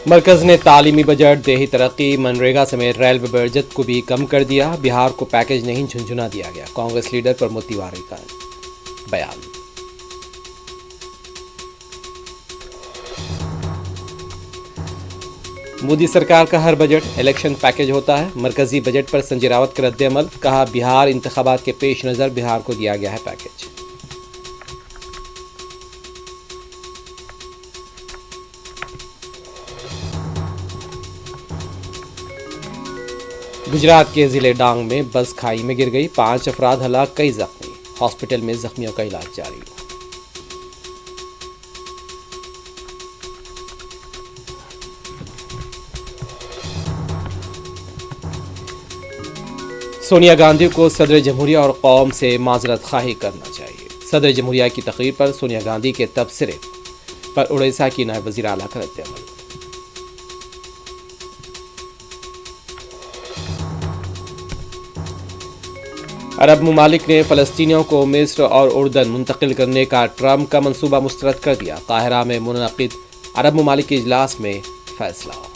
مرکز نے تعلیمی بجٹ، دیہی ترقی، منریگا سمیت ریلوے بجٹ کو بھی کم کر دیا۔ بہار کو پیکج نہیں جھنجھنا دیا گیا، کانگریس لیڈر پر موتیواری کا بیان۔ مودی سرکار کا ہر بجٹ الیکشن پیکج ہوتا ہے، مرکزی بجٹ پر سنجے راوت کا رد عمل، کہا بہار انتخابات کے پیش نظر بہار کو دیا گیا ہے پیکج۔ گجرات کے ضلع ڈانگ میں بس کھائی میں گر گئی، 5 افراد ہلاک، کئی زخمی، ہاسپٹل میں زخمیوں کا علاج جاری۔ سونیا گاندھی کو صدر جمہوریہ اور قوم سے معذرت خواہی کرنا چاہیے۔ صدر جمہوریہ کی تقریر پر سونیا گاندھی کے تبصرے پر اڑیسہ کی نائب وزیر اعلیٰ کا رد عمل۔ عرب ممالک نے فلسطینیوں کو مصر اور اردن منتقل کرنے کا ٹرمپ کا منصوبہ مسترد کر دیا، قاہرہ میں منعقد عرب ممالک کے اجلاس میں فیصلہ۔